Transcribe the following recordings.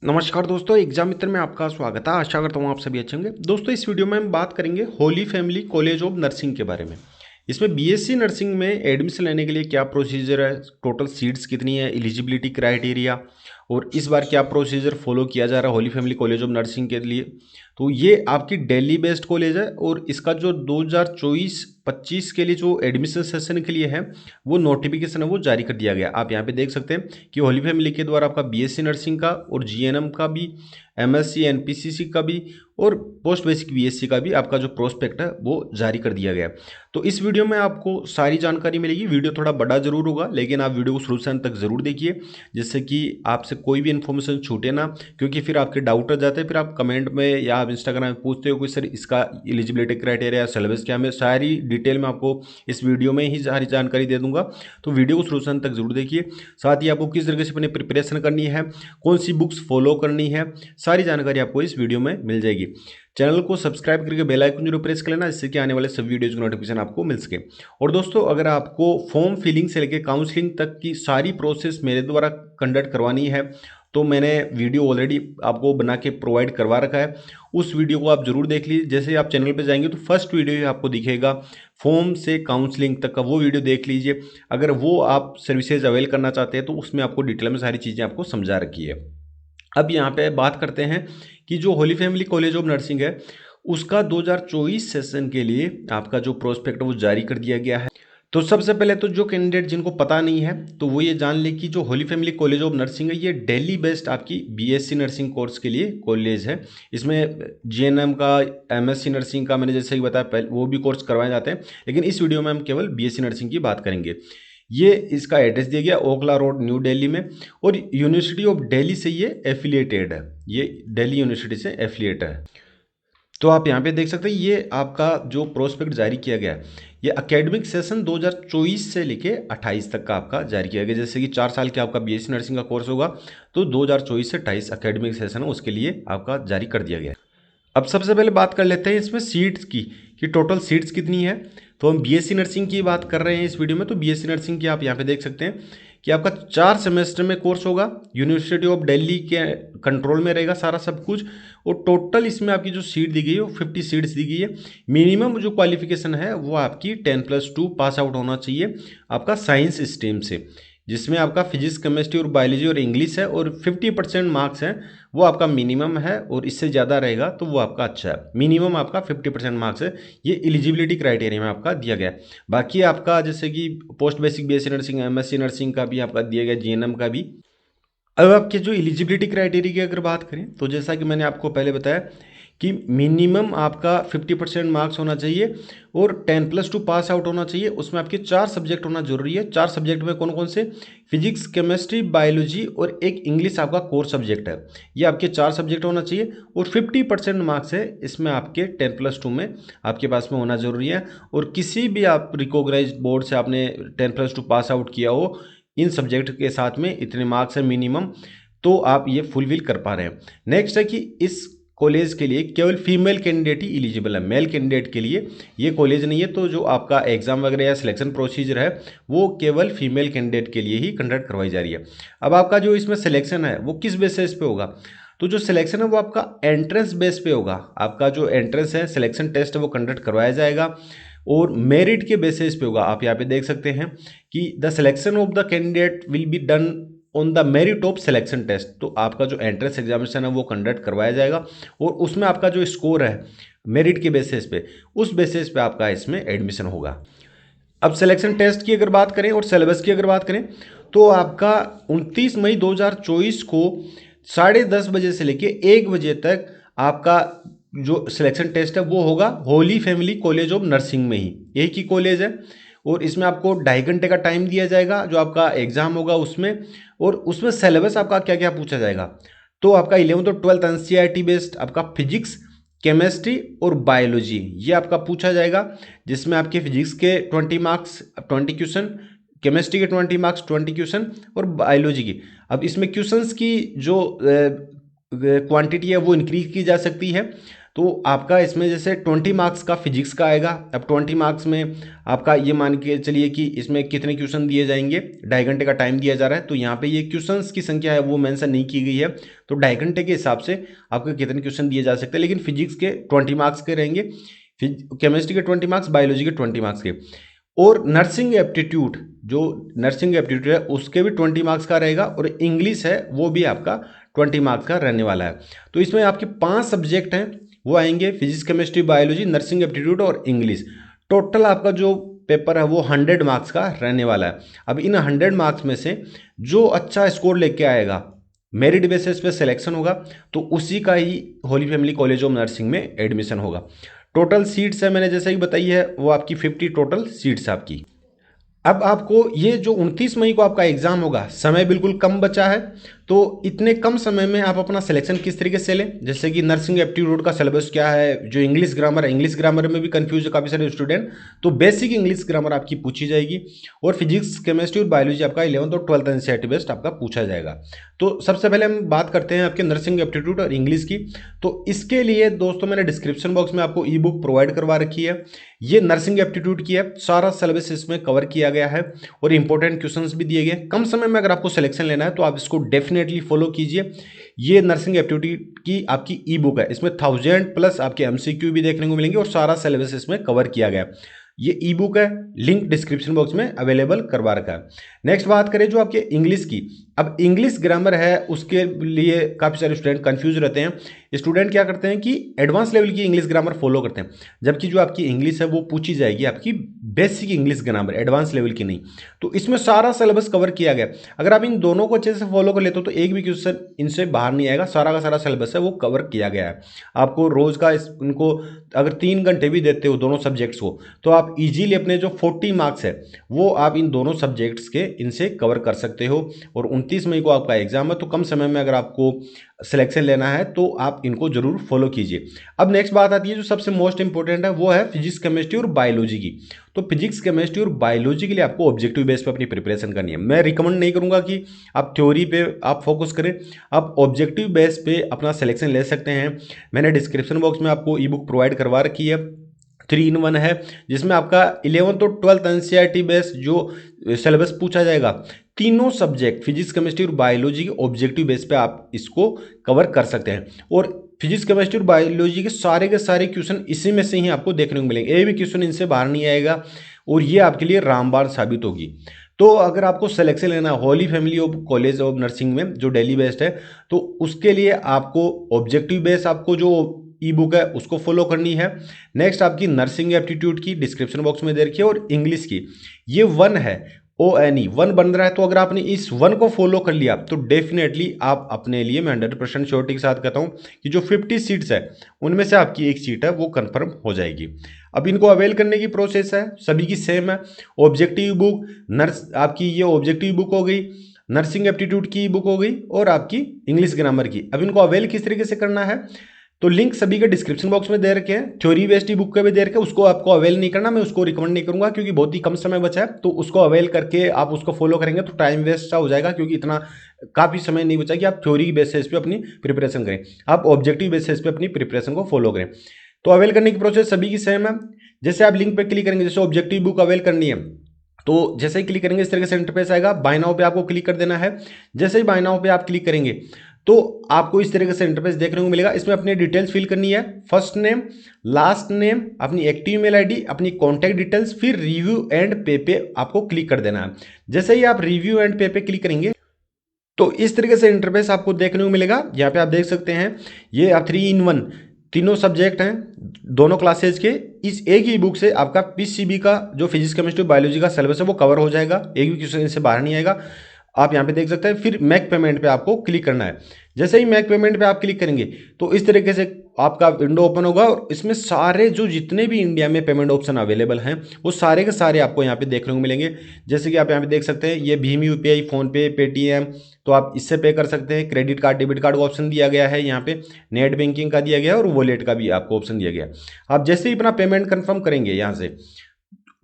नमस्कार दोस्तों, एग्जाम मित्र में आपका स्वागत है। आशा करता हूँ आप सभी अच्छे होंगे। दोस्तों, इस वीडियो में हम बात करेंगे Holi Family College of nursing के बारे में। इसमें बीएससी नर्सिंग में एडमिशन लेने के लिए क्या प्रोसीजर है, टोटल सीट्स कितनी है, एलिजिबिलिटी क्राइटेरिया और इस बार क्या प्रोसीजर फॉलो किया जा रहा है Holi Family College of nursing के लिए। तो ये आपकी दिल्ली बेस्ड कॉलेज है और इसका जो 2024-25 के लिए जो एडमिशन सेशन के लिए है वो नोटिफिकेशन है वो जारी कर दिया गया। आप यहाँ पे देख सकते हैं कि होली फैमिली के द्वारा आपका बीएससी नर्सिंग का और जीएनएम का भी, एमएससी एनपीसीसी का भी और पोस्ट बेसिक बीएससी का भी आपका जो प्रोस्पेक्ट है वो जारी कर दिया गया। तो इस वीडियो में आपको सारी जानकारी मिलेगी। वीडियो थोड़ा बड़ा जरूर होगा लेकिन आप वीडियो को शुरू से अंत तक जरूर देखिए, जिससे कि आपसे कोई भी इन्फॉर्मेशन छूटे ना, क्योंकि फिर आपके डाउट आ जाते हैं। फिर आप कमेंट में या आप इंस्टाग्राम में पूछते हो कि सर इसका एलिजिबिलिटी क्राइटेरिया, सिलेबस क्या, मैं सारी डिटेल में आपको इस वीडियो में ही सारी जानकारी दे दूंगा। तो वीडियो को शुरू से अंत तक जरूर देखिए। साथ ही आपको किस तरीके से अपनी प्रिपरेशन करनी है, कौन सी बुक्स फॉलो करनी है, सारी जानकारी आपको इस वीडियो में मिल जाएगी। चैनल को सब्सक्राइब करके बेल आइकन जरूर प्रेस कर लेना, जिससे कि आने वाले सब वीडियोज की नोटिफिकेशन आपको मिल सके। और दोस्तों, अगर आपको फॉर्म फिलिंग से लेकर काउंसलिंग तक की सारी प्रोसेस मेरे द्वारा कंडक्ट करवानी है तो मैंने वीडियो ऑलरेडी आपको बना के प्रोवाइड करवा रखा है। उस वीडियो को आप जरूर देख लीजिए। जैसे आप चैनल पे जाएंगे तो फर्स्ट वीडियो ही आपको दिखेगा फॉर्म से काउंसलिंग तक का, वो वीडियो देख लीजिए। अगर वो आप सर्विसेज अवेल करना चाहते हैं तो उसमें आपको डिटेल में सारी चीज़ें आपको समझा रखी है। अब यहाँ पे बात करते हैं कि जो Holi Family College of Nursing है उसका 2024 सेशन के लिए आपका जो प्रोस्पेक्ट है वो जारी कर दिया गया है। तो सबसे पहले तो जो कैंडिडेट जिनको पता नहीं है तो वो ये जान ले कि जो Holi Family College of Nursing है ये दिल्ली बेस्ड आपकी बीएससी नर्सिंग कोर्स के लिए कॉलेज है। इसमें जीएनएम का, एमएससी नर्सिंग का मैंने जैसे कि बताया पहले वो भी कोर्स करवाए जाते हैं, लेकिन इस वीडियो में हम केवल बीएससी नर्सिंग की बात करेंगे। ये इसका एड्रेस दिया गया ओखला रोड, न्यू दिल्ली में, और यूनिवर्सिटी ऑफ दिल्ली से ये एफिलिएटेड है। ये दिल्ली यूनिवर्सिटी से एफिलिएट है। तो आप यहाँ पे देख सकते हैं ये आपका जो प्रोस्पेक्ट जारी किया गया है ये एकेडमिक सेशन 2024 से लेके 28 तक का आपका जारी किया गया। जैसे कि 4 साल के आपका बीएससी नर्सिंग का कोर्स होगा तो 2024 से 28 एकेडमिक सेशन है उसके लिए आपका जारी कर दिया गया। अब सबसे पहले बात कर लेते हैं इसमें सीट्स की कि टोटल सीट्स कितनी है। तो हम बीएससी नर्सिंग की बात कर रहे हैं इस वीडियो में। तो बीएससी नर्सिंग की आप यहाँ पे देख सकते हैं कि आपका 4 सेमेस्टर में कोर्स होगा, यूनिवर्सिटी ऑफ दिल्ली के कंट्रोल में रहेगा सारा सब कुछ। और टोटल इसमें आपकी जो सीट दी गई है वो 50 सीट्स दी गई है। मिनिमम जो क्वालिफिकेशन है वो आपकी 10+2 पास आउट होना चाहिए आपका साइंस स्ट्रीम से, जिसमें आपका फिजिक्स, केमिस्ट्री और बायोलॉजी और इंग्लिश है, और 50% मार्क्स हैं वो आपका मिनिमम है, और इससे ज़्यादा रहेगा तो वो आपका अच्छा है। मिनिमम आपका 50% मार्क्स है, ये एलिजिबिलिटी क्राइटेरिया में आपका दिया गया है। बाकी आपका जैसे कि post basic BSc nursing, MSc nursing का भी आपका दिया गया, जीएनएम का भी। अब आपके जो एलिजिबिलिटी क्राइटेरिया की अगर बात करें तो जैसा कि मैंने आपको पहले बताया कि मिनिमम आपका 50% मार्क्स होना चाहिए और 10+2 पास आउट होना चाहिए। उसमें आपके 4 सब्जेक्ट होना जरूरी है। 4 सब्जेक्ट में कौन कौन से? फिजिक्स, केमिस्ट्री, बायोलॉजी और एक इंग्लिश आपका कोर सब्जेक्ट है। ये आपके 4 सब्जेक्ट होना चाहिए और 50% मार्क्स है इसमें आपके 10+2 में आपके पास में होना जरूरी है। और किसी भी आप रिकॉग्नाइज्ड बोर्ड से आपने 10+2 पास आउट किया हो इन सब्जेक्ट के साथ में, इतने मार्क्स है मिनिमम, तो आप ये फुलफिल कर पा रहे हैं। नेक्स्ट है कि इस कॉलेज के लिए केवल फीमेल कैंडिडेट ही एलिजिबल है, मेल कैंडिडेट के लिए ये कॉलेज नहीं है। तो जो आपका एग्जाम वगैरह या सिलेक्शन प्रोसीजर है वो केवल फीमेल कैंडिडेट के लिए ही कंडक्ट करवाई जा रही है। अब आपका जो इसमें सिलेक्शन है वो किस बेसिस पे होगा? तो जो सिलेक्शन है वो आपका एंट्रेंस बेस पे होगा। आपका जो एंट्रेंस है, सिलेक्शन टेस्ट है वो कंडक्ट करवाया जाएगा और मेरिट के बेसिस पे होगा। आप यहाँ पे देख सकते हैं कि the selection of the candidate will be done on the merit of selection test. तो आपका जो एंट्रेंस एग्जामिनेशन है वो कंडक्ट करवाया जाएगा और उसमें आपका जो स्कोर है मेरिट के बेसिस पे, उस बेसिस पे आपका इसमें एडमिशन होगा। अब सिलेक्शन टेस्ट की अगर बात करें और सिलेबस की अगर बात करें तो आपका 29 मई 2024 को 10:30 बजे से लेके 1 बजे तक आपका जो सिलेक्शन टेस्ट है वो होगा Holi Family College of Nursing में ही। एक ही कॉलेज है और इसमें आपको 2.5 घंटे का टाइम दिया जाएगा जो आपका एग्जाम होगा उसमें। और उसमें सिलेबस आपका क्या क्या पूछा जाएगा? तो आपका 11th और 12th एनसीईआरटी बेस्ड आपका फिजिक्स, केमिस्ट्री और बायोलॉजी ये आपका पूछा जाएगा, जिसमें आपके फिजिक्स के 20 मार्क्स 20 क्वेश्चन, केमिस्ट्री के 20 मार्क्स 20 क्वेश्चन और बायोलॉजी की। अब इसमें क्वेश्चंस की जो क्वांटिटी है वो इंक्रीज की जा सकती है। तो आपका इसमें जैसे 20 मार्क्स का फिजिक्स का आएगा। अब 20 मार्क्स में आपका ये मान के चलिए कि इसमें कितने क्वेश्चन दिए जाएंगे, 2.5 घंटे का टाइम दिया जा रहा है, तो यहाँ पे ये क्वेश्चंस की संख्या है वो मेंशन नहीं की गई है, तो 2.5 घंटे के हिसाब से आपको कितने क्वेश्चन दिए जा सकते हैं। लेकिन फिजिक्स के 20 मार्क्स के रहेंगे, केमिस्ट्री के 20 मार्क्स, बायोलॉजी के 20 मार्क्स के। और नर्सिंग एप्टीट्यूड, जो नर्सिंग एप्टीट्यूड है उसके भी 20 मार्क्स का रहेगा, और इंग्लिश है वो भी आपका 20 मार्क्स का रहने वाला है। तो इसमें आपके 5 सब्जेक्ट हैं वो आएंगे, physics, chemistry, biology, nursing aptitude और इंग्लिश। टोटल आपका जो पेपर है वो 100 मार्क्स का रहने वाला है। अब इन 100 मार्क्स में से जो अच्छा स्कोर लेके आएगा, मेरिट बेसिस पे सिलेक्शन होगा, तो उसी का ही Holy Family College of Nursing में एडमिशन होगा। टोटल सीट्स है मैंने जैसे ही बताई है वो आपकी 50 टोटल सीट्स आपकी। अब आपको ये जो 29 मई को आपका एग्जाम होगा, समय बिल्कुल कम बचा है, तो इतने कम समय में आप अपना सिलेक्शन किस तरीके से लें। जैसे कि नर्सिंग एप्टीट्यूड का सिलेबस क्या है, जो इंग्लिश ग्रामर है, इंग्लिश ग्रामर में भी कंफ्यूज है काफ़ी सारे स्टूडेंट, तो बेसिक इंग्लिश ग्रामर आपकी पूछी जाएगी। और फिजिक्स, केमिस्ट्री और बायोलॉजी आपका 11th और 12th एनसीईआरटी बेस्ड आपका पूछा जाएगा। तो सबसे पहले हम बात करते हैं आपके नर्सिंग एप्टीट्यूड और इंग्लिश की। तो इसके लिए दोस्तों मैंने डिस्क्रिप्शन बॉक्स में आपको ई बुक प्रोवाइड करवा रखी है, ये नर्सिंग एप्टीट्यूड की है, सारा सिलेबस इसमें कवर किया गया है और इंपॉर्टेंट क्वेश्चंस भी दिए गए। कम समय में अगर आपको सिलेक्शन लेना है तो आप इसको डेफिनेटली फॉलो कीजिए। ये नर्सिंग एप्टीट्यूड की आपकी ई बुक है, इसमें 1000+ आपके एमसीक्यू भी देखने को मिलेंगे और सारा सिलेबस इसमें कवर किया गया है। ये ई बुक है, लिंक डिस्क्रिप्शन बॉक्स में अवेलेबल करवा रखा है। नेक्स्ट बात करें जो आपके इंग्लिश की। अब इंग्लिश ग्रामर है उसके लिए काफ़ी सारे स्टूडेंट कंफ्यूज रहते हैं। स्टूडेंट क्या करते हैं कि एडवांस लेवल की इंग्लिश ग्रामर फॉलो करते हैं, जबकि जो आपकी इंग्लिश है वो पूछी जाएगी आपकी basic English grammar, advance level की नहीं। तो इसमें सारा सिलेबस कवर किया गया। अगर आप इन दोनों को अच्छे से फॉलो कर लेते हो तो एक भी क्वेश्चन इनसे बाहर नहीं आएगा, सारा का सारा सिलेबस है वो कवर किया गया है। आपको रोज का इनको अगर 3 घंटे भी देते हो दोनों सब्जेक्ट्स को, तो आप इजीली अपने जो 40 मार्क्स है वो आप इन दोनों सब्जेक्ट्स के इनसे कवर कर सकते हो। और 29 मई को आपका एग्जाम है, तो कम समय में अगर आपको सिलेक्शन लेना है तो आप इनको जरूर फॉलो कीजिए। अब नेक्स्ट बात आती है जो सबसे मोस्ट इंपॉर्टेंट है, वो है फिजिक्स, केमिस्ट्री और बायोलॉजी की। तो फिजिक्स, केमिस्ट्री और बायोलॉजी के लिए आपको ऑब्जेक्टिव बेस पे अपनी प्रिपरेशन करनी है। मैं रिकमेंड नहीं करूंगा कि आप थ्योरी पे आप फोकस करें, आप ऑब्जेक्टिव बेस पे अपना सिलेक्शन ले सकते हैं। मैंने डिस्क्रिप्शन बॉक्स में आपको ई बुक प्रोवाइड करवा रखी है, 3 in 1 है, जिसमें आपका 11th और 12th एनसीईआरटी बेस जो सिलेबस पूछा जाएगा, तीनों सब्जेक्ट फिजिक्स, केमिस्ट्री और बायोलॉजी के ऑब्जेक्टिव बेस पे आप इसको कवर कर सकते हैं। और फिजिक्स, केमिस्ट्री और बायोलॉजी के सारे क्वेश्चन इसी में से ही आपको देखने को मिलेंगे, एक भी क्वेश्चन इनसे बाहर नहीं आएगा, और ये आपके लिए रामबाण साबित होगी। तो अगर आपको सिलेक्शन लेना है Holi family of college of Nursing में जो दिल्ली बेस्ड है, तो उसके लिए आपको ऑब्जेक्टिव बेस, आपको जो ई बुक है उसको फॉलो करनी है। नेक्स्ट आपकी नर्सिंग एप्टीट्यूड की डिस्क्रिप्शन बॉक्स में दे रखी है, और इंग्लिश की ये 1 है, ONE 1 बन रहा है। तो अगर आपने इस 1 को फॉलो कर लिया तो डेफिनेटली आप अपने लिए, मैं 100% श्योरिटी के साथ कहता हूं कि जो 50 सीट्स है उनमें से आपकी एक सीट है वो कंफर्म हो जाएगी। अब इनको अवेल करने की प्रोसेस है सभी की सेम है। ऑब्जेक्टिव बुक आपकी ये ऑब्जेक्टिव बुक हो गई, नर्सिंग एप्टीट्यूड की बुक हो गई, और आपकी इंग्लिश ग्रामर की। अब इनको अवेल किस तरीके से करना है, तो लिंक सभी के डिस्क्रिप्शन बॉक्स में दे रखे हैं। थ्योरी बेस्ड ई बुक के भी दे रखे हैं, उसको आपको अवेल नहीं करना, मैं उसको रिकमेंड नहीं करूंगा क्योंकि बहुत ही कम समय बचा है। तो उसको अवेल करके आप उसको फॉलो करेंगे तो टाइम वेस्ट सा हो जाएगा, क्योंकि इतना काफ़ी समय नहीं बचा कि आप थ्योरी बेसिस पे अपनी प्रिपरेशन करें, आप ऑब्जेक्टिव बेसिस पे अपनी प्रिपरेशन को फॉलो करें। तो अवेल करने की प्रोसेस सभी की सेम है। जैसे आप लिंक पर क्लिक करेंगे, जैसे ऑब्जेक्टिव बुक अवेल करनी है, तो जैसे ही क्लिक करेंगे इस तरीके से इंटरफेस आएगा, बाय नाउ पे आपको क्लिक कर देना है। जैसे ही बाय नाउ पे आप क्लिक करेंगे तो आपको इस तरीके से इंटरफेस देखने को मिलेगा। इसमें अपनी डिटेल्स फिल करनी है, फर्स्ट नेम, लास्ट नेम, अपनी एक्टिव ईमेल आईडी, अपनी कॉन्टैक्ट डिटेल्स, फिर रिव्यू एंड पे आपको क्लिक कर देना है। जैसे ही आप रिव्यू एंड पे क्लिक करेंगे तो इस तरीके से इंटरफेस आपको देखने को मिलेगा। यहाँ पे आप देख सकते हैं ये आप 3 in 1 तीनों सब्जेक्ट हैं दोनों क्लासेज के, इस एक ही बुक से आपका पीसीबी का जो फिजिक्स, केमिस्ट्री, बायोलॉजी का सिलेबस है वो कवर हो जाएगा, एक भी क्वेश्चन इससे बाहर नहीं आएगा। आप यहाँ पे देख सकते हैं। फिर मैक पेमेंट पे आपको क्लिक करना है। जैसे ही मैक पेमेंट पे आप क्लिक करेंगे तो इस तरीके से आपका विंडो ओपन होगा, और इसमें सारे जो जितने भी इंडिया में पेमेंट ऑप्शन अवेलेबल हैं वो सारे के सारे आपको यहाँ पे देखने को मिलेंगे। जैसे कि आप यहाँ पे देख सकते हैं ये भीम यूपीआई, फोनपे, पेटीएम, तो आप इससे पे कर सकते हैं। क्रेडिट कार्ड, डेबिट कार्ड का ऑप्शन दिया गया है यहाँ पे, नेट बैंकिंग का दिया गया है, और वॉलेट का भी आपको ऑप्शन दिया गया है। आप जैसे ही अपना पेमेंट कन्फर्म करेंगे यहाँ से,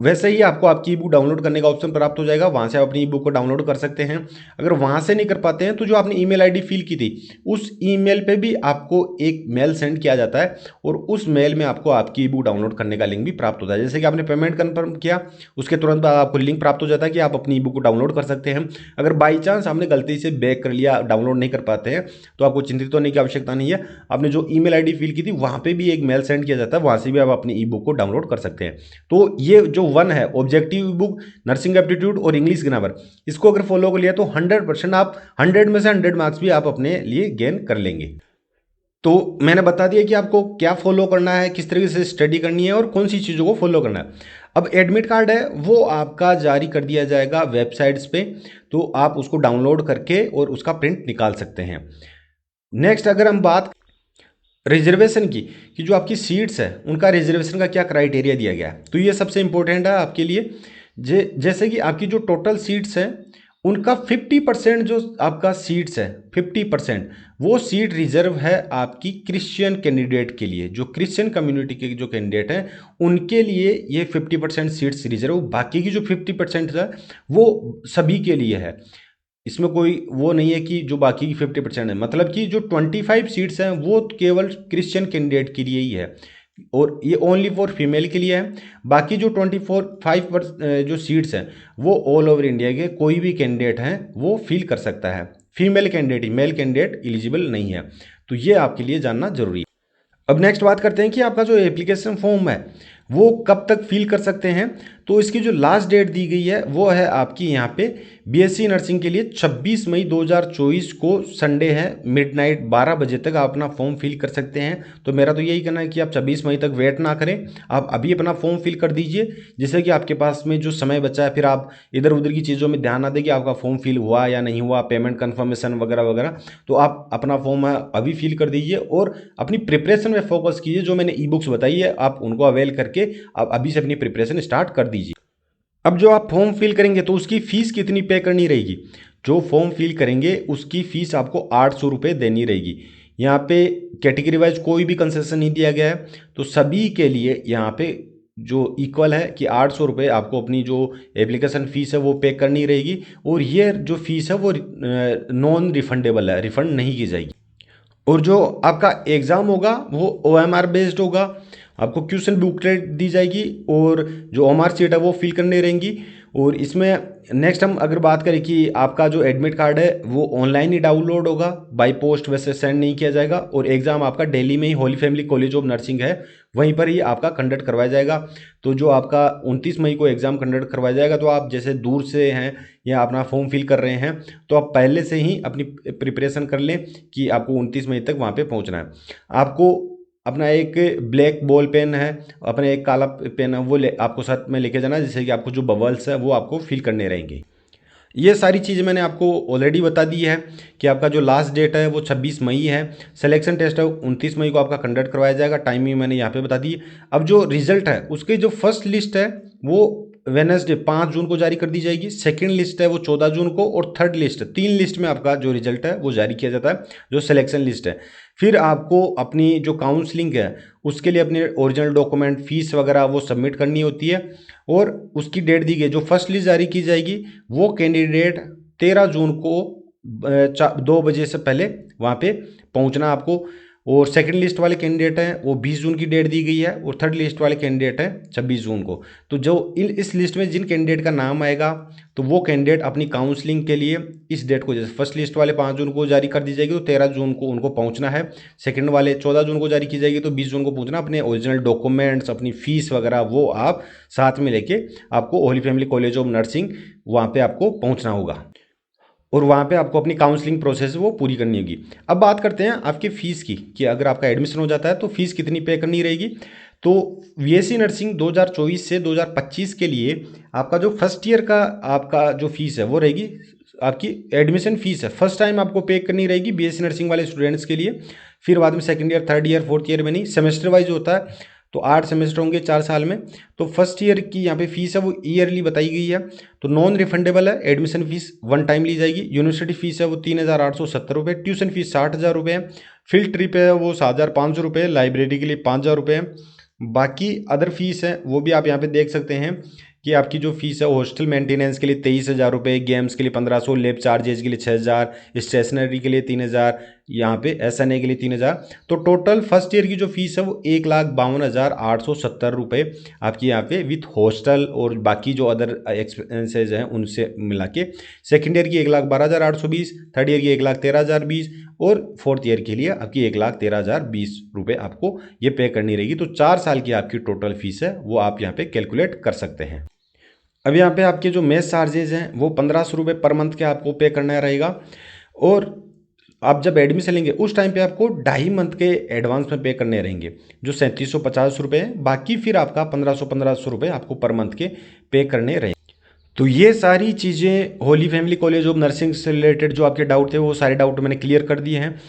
वैसे ही आपको आपकी ई बुक डाउनलोड करने का ऑप्शन प्राप्त हो जाएगा, वहाँ से आप अपनी ई बुक को डाउनलोड कर सकते हैं। अगर वहाँ से नहीं कर पाते हैं तो जो आपने ईमेल आईडी फिल की थी उस ईमेल पे भी आपको एक मेल सेंड किया जाता है और उस मेल में आपको आपकी ई बुक डाउनलोड करने का लिंक भी प्राप्त होता है। जैसे कि आपने पेमेंट कन्फर्म किया उसके तुरंत बाद आपको लिंक प्राप्त हो जाता है कि आप अपनी ई बुक को डाउनलोड कर सकते हैं। अगर बाई चांस आपने गलती से बैक कर लिया, डाउनलोड नहीं कर पाते हैं, तो आपको चिंतित होने की आवश्यकता नहीं है। आपने जो ईमेल आईडी फिल की थी वहाँ पे भी एक मेल सेंड किया जाता है, वहाँ से भी आप अपनी ई बुक को डाउनलोड कर सकते हैं। तो ये जो वन है ऑब्जेक्टिव बुक, नर्सिंग एप्टीट्यूड और इंग्लिश ग्रामर, इसको अगर फॉलो कर लिया तो 100% आप 100 में से 100 मार्क्स भी आप अपने लिए गेन कर लेंगे। तो मैंने बता दिया कि आपको क्या फॉलो करना है, किस तरीके से स्टडी करनी है और कौन सी चीज़ों को फॉलो करना है। अब एडमिट कार्ड है वो आपका जारी कर दिया जाएगा वेबसाइट्स पे, तो आप उसको डाउनलोड करके और उसका प्रिंट निकाल सकते हैं। नेक्स्ट अगर हम बात रिजर्वेशन की कि जो आपकी सीट्स है उनका रिजर्वेशन का क्या क्राइटेरिया दिया गया है, तो ये सबसे इंपॉर्टेंट है आपके लिए। जैसे कि आपकी जो टोटल सीट्स हैं उनका 50% जो आपका सीट्स है 50% वो सीट रिजर्व है आपकी क्रिश्चियन कैंडिडेट के लिए। जो क्रिश्चियन कम्युनिटी के जो कैंडिडेट हैं उनके लिए ये 50% सीट्स रिजर्व, बाकी की जो 50% है वो सभी के लिए है। इसमें कोई वो नहीं है कि जो बाकी की 50% है, मतलब कि जो 25 सीट्स हैं वो केवल क्रिश्चियन कैंडिडेट के लिए ही है और ये ओनली फॉर फीमेल के लिए है। बाकी जो 5 जो सीट्स हैं वो ऑल ओवर इंडिया के कोई भी कैंडिडेट हैं वो फिल कर सकता है। फीमेल कैंडिडेट ही, मेल कैंडिडेट एलिजिबल नहीं है। तो ये आपके लिए जानना जरूरी है। अब नेक्स्ट बात करते हैं कि आपका जो एप्लीकेशन फॉर्म है वो कब तक फिल कर सकते हैं। तो इसकी जो लास्ट डेट दी गई है वो है आपकी यहाँ पे बीएससी नर्सिंग के लिए 26 मई 2024 को संडे है, मिडनाइट 12 बजे तक आप अपना फॉर्म फिल कर सकते हैं। तो मेरा तो यही कहना है कि आप 26 मई तक वेट ना करें, आप अभी अपना फॉर्म फिल कर दीजिए, जिससे कि आपके पास में जो समय बचा है फिर आप इधर उधर की चीज़ों में ध्यान ना दें कि आपका फॉर्म फिल हुआ या नहीं हुआ, पेमेंट कन्फर्मेशन वगैरह वगैरह। तो आप अपना फॉर्म अभी फिल कर दीजिए और अपनी प्रिपरेशन में फोकस कीजिए। जो मैंने ई बुक्स बताई है आप उनको अवेल करके आप अभी से अपनी प्रिपरेशन स्टार्ट कर दीजिए। अब जो आप फॉर्म फिल करेंगे तो उसकी फ़ीस कितनी पे करनी रहेगी। जो फॉर्म फिल करेंगे उसकी फ़ीस आपको 800 रुपये देनी रहेगी। यहाँ पे कैटेगरी वाइज कोई भी कंसेशन नहीं दिया गया है, तो सभी के लिए यहाँ पे जो इक्वल है कि 800 रुपये आपको अपनी जो एप्लीकेशन फ़ीस है वो पे करनी रहेगी। और ये जो फ़ीस है वो नॉन रिफंडेबल है, रिफ़ंड नहीं की जाएगी। और जो आपका एग्ज़ाम होगा वो OMR बेस्ड होगा, आपको क्वेश्चन बुकलेट दी जाएगी और जो OMR सीट है वो फिल करने रहेंगी। और इसमें नेक्स्ट हम अगर बात करें कि आपका जो एडमिट कार्ड है वो ऑनलाइन ही डाउनलोड होगा, बाय पोस्ट वैसे सेंड नहीं किया जाएगा। और एग्ज़ाम आपका दिल्ली में ही Holy Family College of Nursing है वहीं पर ही आपका कंडक्ट करवाया जाएगा। तो जो आपका 29 मई को एग्ज़ाम कंडक्ट करवाया जाएगा, तो आप जैसे दूर से हैं या अपना फॉर्म फिल कर रहे हैं तो आप पहले से ही अपनी प्रिपरेशन कर लें कि आपको 29 मई तक वहाँ पे पहुँचना है। आपको अपना एक ब्लैक बॉल पेन है, अपना एक काला पेन है, वो आपको साथ में लेके जाना है, जिससे कि आपको जो बबल्स है वो आपको फिल करने रहेंगे। ये सारी चीज़ें मैंने आपको ऑलरेडी बता दी है कि आपका जो लास्ट डेट है वो 26 मई है। सिलेक्शन टेस्ट है 29 मई को आपका कंडक्ट करवाया जाएगा, टाइमिंग मैंने यहाँ पे बता दी है। अब जो रिजल्ट है उसकी जो फर्स्ट लिस्ट है वो वेनसडे 5 जून को जारी कर दी जाएगी, सेकंड लिस्ट है वो 14 जून को और थर्ड लिस्ट 3 लिस्ट में आपका जो रिजल्ट है वो जारी किया जाता है, जो सिलेक्शन लिस्ट है। फिर आपको अपनी जो काउंसलिंग है उसके लिए अपने ओरिजिनल डॉक्यूमेंट, फीस वगैरह वो सबमिट करनी होती है और उसकी डेट दी गई। जो फर्स्ट लिस्ट जारी की जाएगी वो कैंडिडेट 13 जून को 2 बजे से पहले वहाँ पे पहुँचना आपको। और सेकंड लिस्ट वाले कैंडिडेट हैं वो 20 जून की डेट दी गई है और थर्ड लिस्ट वाले कैंडिडेट हैं 26 जून को। तो जो इस लिस्ट में जिन कैंडिडेट का नाम आएगा तो वो कैंडिडेट अपनी काउंसलिंग के लिए इस डेट को, जैसे फर्स्ट लिस्ट वाले 5 जून को जारी कर दी जाएगी तो 13 जून को उनको पहुंचना है, सेकंड वाले 14 जून को जारी की जाएगी तो 20 जून को पहुंचना। अपने ओरिजिनल डॉक्यूमेंट्स, अपनी फीस वगैरह वो आप साथ में लेके आपको Holi Family College of nursing वहाँ पर आपको पहुँचना होगा और वहाँ पे आपको अपनी काउंसलिंग प्रोसेस वो पूरी करनी होगी। अब बात करते हैं आपकी फ़ीस की कि अगर आपका एडमिशन हो जाता है तो फ़ीस कितनी पे करनी रहेगी। तो बीएससी नर्सिंग 2024 से 2025 के लिए आपका जो फर्स्ट ईयर का आपका जो फीस है वो रहेगी, आपकी एडमिशन फ़ीस है फर्स्ट टाइम आपको पे करनी रहेगी बीएससी नर्सिंग वाले स्टूडेंट्स के लिए। फिर बाद में second year, third year, fourth year में नहीं, सेमेस्टर वाइज होता है। तो 8 सेमेस्टर होंगे 4 साल में। तो फर्स्ट ईयर की यहाँ पे फीस है वो ईयरली बताई गई है। तो नॉन रिफंडेबल है, एडमिशन फीस वन टाइम ली जाएगी। यूनिवर्सिटी फीस है वो 3,870 रुपये, ट्यूशन फीस 60,000 रुपये है, फील्ड ट्रिप है वो 7,500 रुपये, लाइब्रेरी के लिए 5,000 रुपये है। बाकी अदर फीस है वो भी आप यहाँ पे देख सकते हैं कि आपकी जो फीस है हॉस्टल मेंटेनेंस के लिए 23,000 रुपये, गेम्स के लिए 1500, लैब चार्जेज के लिए 6,000, स्टेशनरी के लिए 3,000, यहाँ पे SNA के लिए 3,000। तो टोटल फर्स्ट ईयर की जो फीस है वो 1,52,870 रुपये आपकी यहाँ पे विथ हॉस्टल और बाकी जो अदर एक्सपेंसेज हैं उनसे मिला के। सेकेंड ईयर की 1,12,820, थर्ड ईयर की 1,13,020 और फोर्थ ईयर के लिए आपकी 1,13,020 रुपये आपको ये पे करनी रहेगी। तो 4 साल की आपकी टोटल फीस है वो आप यहाँ पे कैलकुलेट कर सकते हैं। अब यहाँ पे आपके जो मेस चार्जेज हैं वो 1,500 रुपये पर मंथ के आपको पे करना रहेगा। और आप जब एडमिशन लेंगे उस टाइम पे आपको 2.5 मंथ के एडवांस में पे करने रहेंगे, जो 3,750 रुपये हैं। बाकी फिर आपका 1,500 रुपये आपको पर मंथ के पे करने रहेंगे। तो ये सारी चीज़ें Holi Family College of nursing से रिलेटेड जो आपके डाउट थे वो सारे डाउट मैंने क्लियर कर दिए हैं।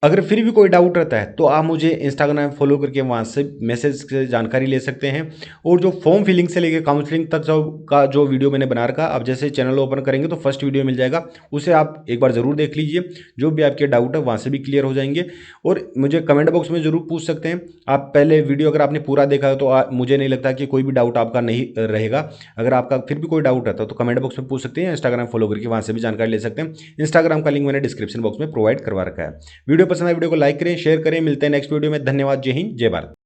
अगर फिर भी कोई डाउट रहता है तो आप मुझे इंस्टाग्राम फॉलो करके वहाँ से मैसेज से जानकारी ले सकते हैं। और जो फॉर्म फिलिंग से लेकर काउंसलिंग तक जो वीडियो मैंने बना रखा, आप जैसे चैनल ओपन करेंगे तो फर्स्ट वीडियो मिल जाएगा, उसे आप एक बार ज़रूर देख लीजिए। जो भी आपके डाउट है वहाँ से भी क्लियर हो जाएंगे। और मुझे कमेंट बॉक्स में ज़रूर पूछ सकते हैं। आप पहले वीडियो अगर आपने पूरा देखा है तो मुझे नहीं लगता कि कोई भी डाउट आपका नहीं रहेगा। अगर आपका फिर भी कोई डाउट रहता है तो कमेंट बॉक्स में पूछ सकते हैं, इंस्टाग्राम फॉलो करके वहाँ से भी जानकारी ले सकते हैं। इंस्टाग्राम का लिंक मैंने डिस्क्रिप्शन बॉक्स में प्रोवाइड करवा रखा है। वीडियो पसंद आए वीडियो को लाइक करें, शेयर करें। मिलते हैं नेक्स्ट वीडियो में। धन्यवाद। जय हिंद, जय भारत।